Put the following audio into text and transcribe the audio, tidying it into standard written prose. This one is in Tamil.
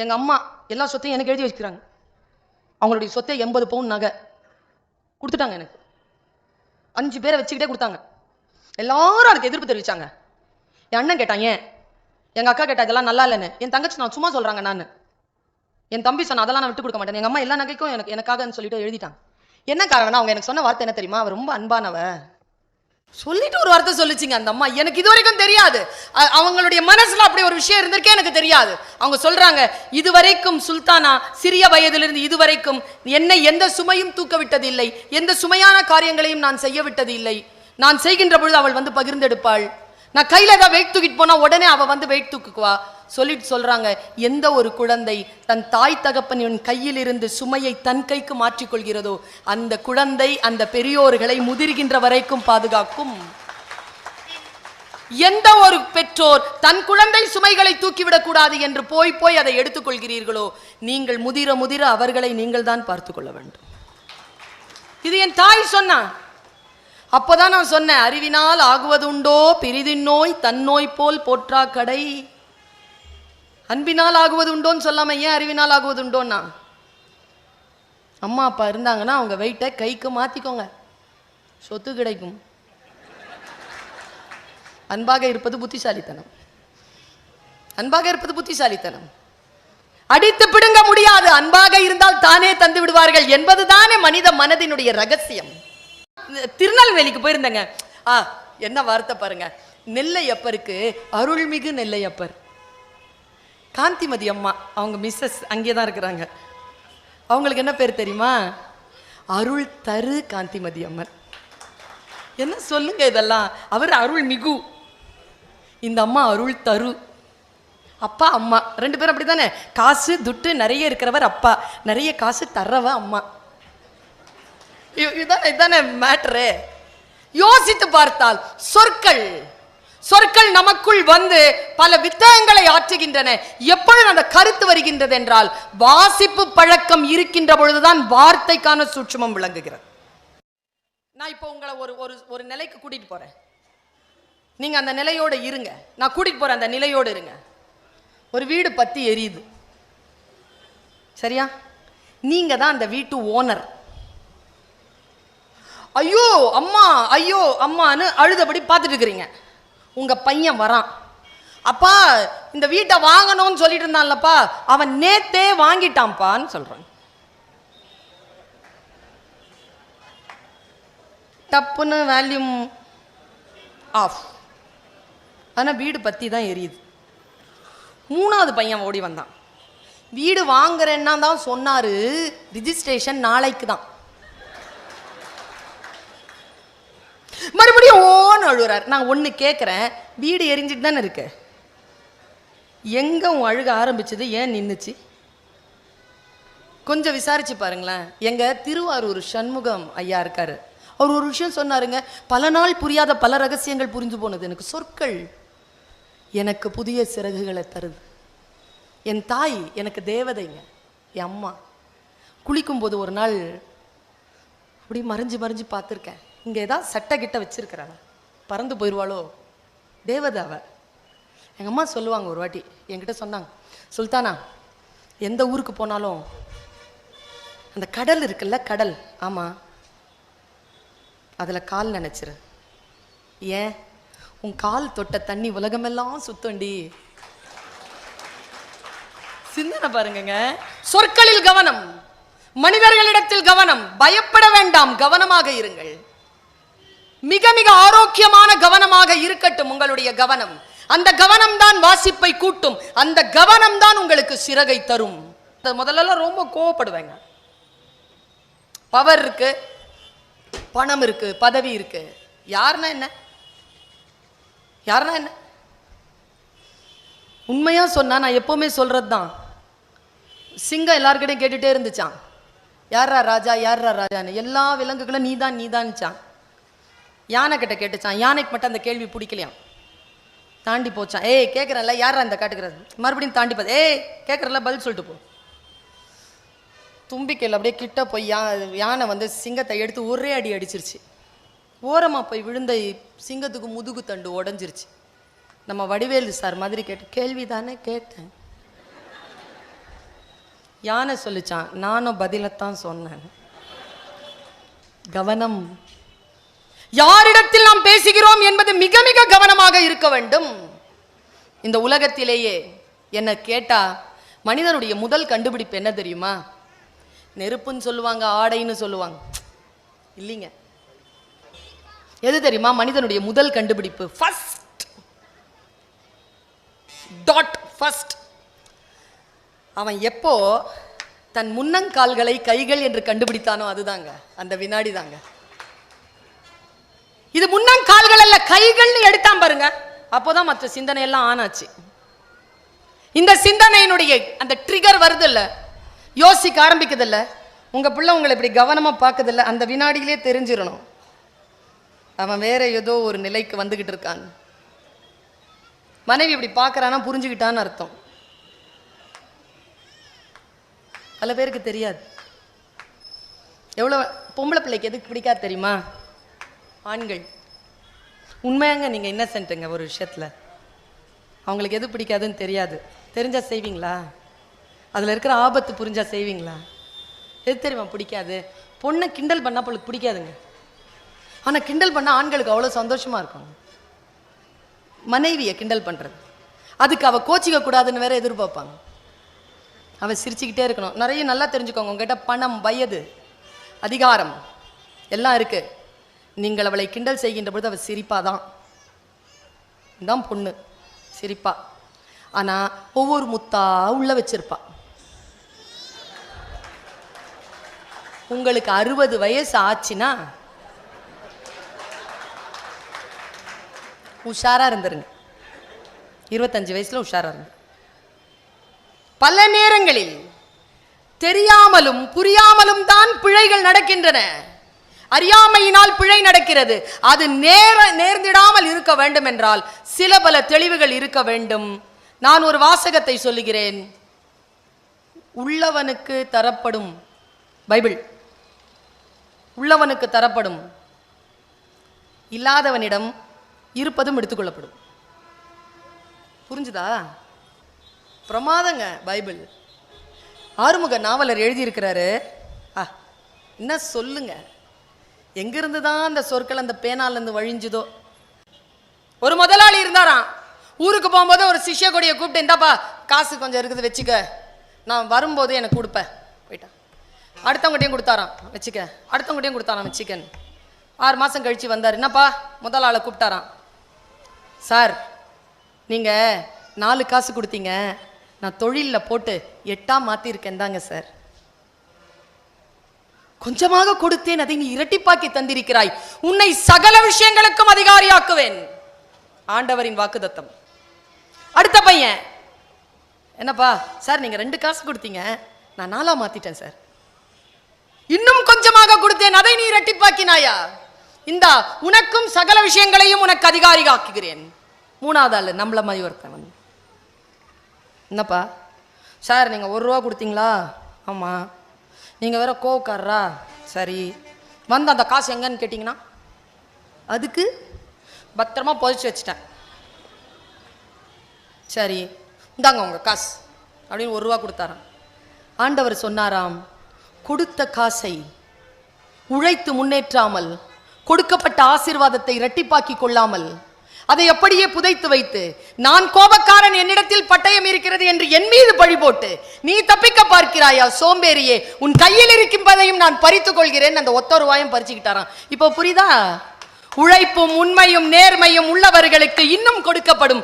எங்க அம்மா எல்லா சொத்தையும் எனக்கு எழுதி வச்சுக்கிறாங்க. அவங்களுடைய சொத்தை 80 பவுன் நகை கொடுத்துட்டாங்க. எனக்கு 5 பேரை வச்சுக்கிட்டே கொடுத்தாங்க. எல்லாரும் அதுக்கு எதிர்ப்பு தெரிவிச்சாங்க. என் அண்ணன் கேட்டான் ஏன், எங்க அக்கா கேட்டா இதெல்லாம் நல்லா இல்லைன்னு. என் தங்கச்சி நான் சும்மா சொல்றாங்க நான். என் தம்பி சொன்ன அதெல்லாம் நான் விட்டு கொடுக்க மாட்டேன். எங்க அம்மா எல்லா நகைக்கும் எனக்காக சொல்லிட்டு எழுதிட்டாங்க. என்ன காரணம்னா அவங்க எனக்கு சொன்ன வார்த்தை என்ன தெரியுமா, அவ ரொம்ப அன்பானவ சொல்லிட்டு ஒரு வார்த்தை சொல்லிச்சிங்க அந்த அம்மா. எனக்கு இது வரைக்கும் தெரியாது அவங்களுடைய மனசுல அப்படி ஒரு விஷயம் இருந்திருக்கே எனக்கு தெரியாது. அவங்க சொல்றாங்க, இதுவரைக்கும் சுல்தானா சிறிய வயதிலிருந்து இதுவரைக்கும் என்னை எந்த சுமையும் தூக்க விட்டது இல்லை, எந்த சுமையான காரியங்களையும் நான் செய்ய விட்டது இல்லை. நான் செய்கின்ற பொழுது அவள் வந்து பகிர்ந்தெடுப்பாள். நான் கையில ஏதாவது வெயிட் தூக்கிட்டு போனா உடனே அவ வந்து வெயிட் தூக்குக்குவா. சொல்லிட்டு சொல்றாங்க, எந்த ஒரு குழந்தை தன் தாய் தகப்பனின் கையில் இருந்து சுமையை தன் கைக்கு மாற்றிக்கொள்கிறதோ அந்த குழந்தை அந்த பெரியோர்களை முதிர்கின்ற வரைக்கும் பாதுகாக்கும். எந்த ஒரு பெற்றோர் தன் குழந்தை சுமைகளை தூக்கிவிடக் கூடாது என்று போய் அதை எடுத்துக்கொள்கிறீர்களோ நீங்கள் முதிர முதிர அவர்களை நீங்கள் தான் பார்த்து கொள்ள வேண்டும். இது என் தாய் சொன்னா. அப்போதான் நான் சொன்னேன், அறிவினால் ஆகுவது உண்டோ பிரிதின் நோய் தன்னோய் போல் போற்றா கடை. அன்பினால் ஆகுவது உண்டோன்னு சொல்லாம ஏன் அறிவினால் ஆகுவது உண்டோன்னா, அம்மா அப்பா இருந்தாங்கன்னா அவங்க வெயிட்டை கைக்கு மாத்திக்கோங்க, சொத்து கிடைக்கும். அன்பாக இருப்பது புத்திசாலித்தனம். அன்பாக இருப்பது புத்திசாலித்தனம். அடித்து பிடுங்க முடியாது, அன்பாக இருந்தால் தானே தந்து விடுவார்கள் என்பது தானே மனித மனதினுடைய ரகசியம். திருநெல்வேலிக்கு போயிருந்தேங்க. என்ன வார்த்தை பாருங்க, நெல்லையப்பருக்கு அருள்மிகு நெல்லையப்பர். காந்திமதி அம்மா அவங்க மிஸ்ஸஸ் அங்கே தான் இருக்கிறாங்க. அவங்களுக்கு என்ன பேர் தெரியுமா, அருள் தரு காந்திமதி அம்மன். என்ன சொல்லுங்க இதெல்லாம். அவர் அருள் மிகு, இந்த அம்மா அருள் தரு. அப்பா அம்மா 2 பேரும் அப்படித்தானே, காசு துட்டு நிறைய இருக்கிறவர் அப்பா, நிறைய காசு தர்றவ அம்மா. இதுதானே மேட்டரு. யோசித்து பார்த்தால் சொற்கள் நமக்குள் வந்து பல வித்தகங்களை ஆற்றுகின்றன. எப்பொழுது அந்த கருத்து வருகின்றது என்றால் வாசிப்பு பழக்கம் இருக்கின்ற பொழுதுதான் வார்த்தைக்கான சூட்சுமம் விளங்குகிறது. நான் இப்போ உங்களை ஒரு நிலைக்கு கூட்டிட்டு போறேன், நீங்க அந்த நிலையோடு இருங்க. நான் கூட்டிட்டு போறேன், அந்த நிலையோடு இருங்க. ஒரு வீடு பத்தி எரியுது, சரியா? நீங்க தான் அந்த வீட்டு ஓனர். ஐயோ அம்மான்னு அழுதபடி பார்த்துட்டு இருக்கிறீங்க. உங்க பையன் வரான், அப்பா இந்த வீட்டை வாங்கணும்னு சொல்லிட்டு இருந்தான்லப்பா, அவன் நேத்தே வாங்கிட்டான்ப்பான்னு சொல்றான். டப்புன்னு வேல்யூம் ஆஃப். ஆனா வீடு பத்தி தான் எரியுது. 3வது பையன் ஓடி வந்தான். வீடு வாங்குறேன்னா தான் சொன்னாரு, ரிஜிஸ்ட்ரேஷன் நாளைக்கு தான். மறுபடியும் ஓன்னு அழுறார். நான் ஒன்று கேட்குறேன், வீடு எரிஞ்சிட்டு தானே இருக்கு, எங்க உன் அழுக ஆரம்பிச்சது, ஏன் நின்றுச்சு? கொஞ்சம் விசாரிச்சு பாருங்களேன். எங்க திருவாரூர் சண்முகம் ஐயா இருக்காரு, அவர் ஒரு விஷயம் சொன்னாருங்க, பல நாள் புரியாத பல ரகசியங்கள் புரிஞ்சு போனது எனக்கு. சொற்கள் எனக்கு புதிய சிறகுகளை தருது. என் தாய் எனக்கு தேவதைங்க. என் அம்மா குளிக்கும்போது ஒரு நாள் அப்படி மறைஞ்சு பார்த்துருக்கேன், இங்கே ஏதாவது சட்டை கிட்ட வச்சிருக்கிறாங்க, பறந்து போயிடுவாளோ தேவதாவ. எங்கள் அம்மா சொல்லுவாங்க, ஒரு வாட்டி என்கிட்ட சொன்னாங்க, சுல்தானா எந்த ஊருக்கு போனாலும் அந்த கடல் இருக்குல்ல, கடல், ஆமாம், அதில் கால் நினைச்சிரு. ஏன், உன் கால் தொட்ட தண்ணி உலகமெல்லாம் சுத்தண்டி. சிந்தனை பாருங்க. சொற்களில் கவனம், மனிதர்களிடத்தில் கவனம். பயப்பட வேண்டாம், கவனமாக இருங்கள். மிக மிக ஆரோக்கியமான கவனமாக இருக்கட்டும் உங்களுடைய கவனம். அந்த கவனம் தான் வாசிப்பை கூட்டும், அந்த கவனம் தான் உங்களுக்கு சிறகை தரும். முதல்ல ரொம்ப கோவப்படுவேங்க. பவர் இருக்கு, பணம் இருக்கு, பதவி இருக்கு, யாருன்னா என்ன உண்மையா சொன்னா, நான் எப்பவுமே சொல்றது தான், சிங்கம் எல்லாருக்கிட்டையும் கேட்டுட்டே இருந்துச்சான், யாரா ராஜா யாரா ராஜான்னு. எல்லா விலங்குகளும் நீதான்ச்சான். யானை கிட்ட கேட்டுச்சான், யானைக்கு மட்டும் அந்த கேள்வி பிடிக்கலையாம், தாண்டி போச்சான். ஏய் கேட்குறேன்ல, யாரா இந்த காட்டுக்கிறது, மறுபடியும் தாண்டி போது, ஏய் கேட்குறல பதில் சொல்லிட்டு போ. தும்பிக்கையில் அப்படியே கிட்ட போய் யானை வந்து சிங்கத்தை எடுத்து ஒரே அடி அடிச்சிருச்சு. ஓரமாக போய் விழுந்த சிங்கத்துக்கு முதுகு தண்டு உடஞ்சிருச்சு. நம்ம வடிவேலு சார் மாதிரி கேள்வி தானே கேட்டேன், யானை சொல்லிச்சான், நானும் பதிலத்தான் சொன்னேன். கவனம். யாரிடத்தில் நாம் பேசுகிறோம் என்பது மிக மிக கவனமாக இருக்க வேண்டும். இந்த உலகத்திலேயே என்ன கேட்டா மனிதனுடைய முதல் கண்டுபிடிப்பு என்ன தெரியுமா? நெருப்புன்னு சொல்லுவாங்க, ஆடைன்னு சொல்லுவாங்க. இல்லைங்க, எது தெரியுமா? மனிதனுடைய முதல் கண்டுபிடிப்பு ஃபர்ஸ்ட் டாட் ஃபர்ஸ்ட். அவன் எப்போ தன் முன்னங்கால்களை கைகள் என்று கண்டுபிடித்தானோ அதுதாங்க, அந்த வினாடி தாங்க. இது முன்னங்கால்கள் அல்ல, கைகள்னு எடுத்தான் பாருங்க, அப்போதான் மற்ற சிந்தனை எல்லாம் ஆனாச்சு. இந்த சிந்தனையினுடைய அந்த ட்ரிகர் வருது இல்ல, யோசிக்க ஆரம்பிக்குது இல்ல, உங்க பிள்ளை உங்களை இப்படி கவனமா பார்க்குது இல்ல, அந்த வினாடியிலே தெரிஞ்சிடணும் அவன் வேற ஏதோ ஒரு நிலைக்கு வந்துகிட்டு இருக்கான். மனைவி இப்படி பார்க்கறானா புரிஞ்சுக்கிட்டான்னு அர்த்தம். பல பேருக்கு தெரியாது. எவ்வளோ பொம்பளை பிள்ளைக்கு எதுக்கு பிடிக்காது தெரியுமா? ஆண்கள் உண்மையாங்க, நீங்கள் இன்னசென்ட்டுங்க ஒரு விஷயத்தில். அவங்களுக்கு எது பிடிக்காதுன்னு தெரியாது. தெரிஞ்சா செய்வீங்களா? அதில் இருக்கிற ஆபத்து புரிஞ்சா செய்வீங்களா? எது தெரியுமா பிடிக்காது? பொண்ணை கிண்டல் பண்ணால் அவளுக்கு பிடிக்காதுங்க. ஆனால் கிண்டல் பண்ணால் ஆண்களுக்கு அவ்வளோ சந்தோஷமாக இருக்கும். மனைவியை கிண்டல் பண்ணுறது, அதுக்கு அவள் கோச்சிக்க கூடாதுன்னு வேற எதிர்பார்ப்பாங்க. அவள் சிரிச்சுக்கிட்டே இருக்கணும். நிறைய நல்லா தெரிஞ்சுக்கோங்க, உங்ககிட்ட பணம், வயது, அதிகாரம் எல்லாம் இருக்கு. நீங்கள் அவளை கிண்டல் செய்கின்ற பொழுது அவள் சிரிப்பாதான். தான் பொண்ணு சிரிப்பா. ஆனால் ஒவ்வொரு முத்தா உள்ள வச்சிருப்பா. உங்களுக்கு 60 வயசு ஆச்சுன்னா உஷாரா இருந்துருங்க. 25 வயசுல உஷாரா இருங்க. பல நேரங்களில் தெரியாமலும் புரியாமலும் தான் பிழைகள் நடக்கின்றன. அறியாமையினால் பிழை நடக்கிறது. அது நேர்ந்திடாமல் இருக்க வேண்டும் என்றால் சில பல தெளிவுகள் இருக்க வேண்டும். நான் ஒரு வாசகத்தை சொல்லுகிறேன். உள்ளவனுக்கு தரப்படும், பைபிள், உள்ளவனுக்கு தரப்படும், இல்லாதவனிடம் இருப்பதும் எடுத்துக்கொள்ளப்படும். புரிஞ்சுதா? பிரமாதங்க பைபிள். ஆறுமுக நாவலர் எழுதியிருக்கிறாரு. என்ன சொல்லுங்க, எங்கிருந்து தான் அந்த சொற்கள் அந்த பேனாலேருந்து வழிஞ்சுதோ. ஒரு முதலாளி இருந்தாராம். ஊருக்கு போகும்போது ஒரு சிஷ்ய கொடியை கூப்பிட்டு, இந்தாப்பா காசு கொஞ்சம் இருக்குது வச்சுக்க, நான் வரும்போது எனக்கு கொடுப்பேன். போயிட்டான். அடுத்தவங்ககிட்டையும் கொடுத்தாராம், வச்சுக்க. அடுத்தவங்ககிட்டையும் கொடுத்தாராம், வச்சுக்கன்னு. 6 மாதம் கழித்து வந்தார். என்னப்பா? முதல் ஆளை கூப்பிட்டாராம். சார், நீங்கள் 4 காசு கொடுத்தீங்க, நான் தொழிலில் போட்டு 8ஆ மாற்றிருக்கேன் தாங்க சார். கொஞ்சமாக கொடுத்தேன், அதை நீ இரட்டிப்பாக்கி தந்திருக்கிறாய். உன்னை சகல விஷயங்களுக்கும் அதிகாரியாக்குவேன். ஆண்டவரின் வாக்குத்தத்தம். அடுத்த பையன், என்னப்பா சார், நீங்க 2 காசு கொடுத்தீங்க, நான் 4ஆ மாத்திட்டேன் சார். இன்னும் கொஞ்சமாக கொடுத்தேன், அதை நீ இரட்டிப்பாக்கினாயா? இந்தா, உனக்கும் சகல விஷயங்களையும் உனக்கு அதிகாரி ஆக்குகிறேன். 3ஆவது ஆளு நம்மள மாதிரி ஒருத்தன் வந்து, என்னப்பா சார், நீங்கள் 1 ரூபா கொடுத்தீங்களா? ஆமாம். நீங்கள் வேற கோவக்காரரா? சரி. வந்து அந்த காசு எங்கன்னு கேட்டிங்கன்னா, அதுக்கு பத்திரமா பொதிச்சு வச்சுட்டேன். சரி, இந்தாங்க உங்கள் காசு அப்படின்னு 1 ரூபா கொடுத்தாராம். ஆண்டவர் சொன்னாராம், கொடுத்த காசை உழைத்து முன்னேற்றாமல், கொடுக்கப்பட்ட ஆசீர்வாதத்தை இரட்டிப்பாக்கி கொள்ளாமல், அதை அப்படியே புதைத்து வைத்து, நான் கோபக்காரன், என்னிடத்தில் பட்டயம் இருக்கிறது என்று என் மீது பழி போட்டு நீ தப்பிக்க பார்க்கிறாயா சோம்பேறியே, உன் கையில் இருக்கின்றதையும் நான் பறித்துக் கொள்கிறேன். அந்த 1 ரூபாயும் பறிச்சுக்கிட்டாராம். இப்போ புரியுதா? உழைப்பும் உண்மையும் நேர்மையும் உள்ளவர்களுக்கு இன்னும் கொடுக்கப்படும்.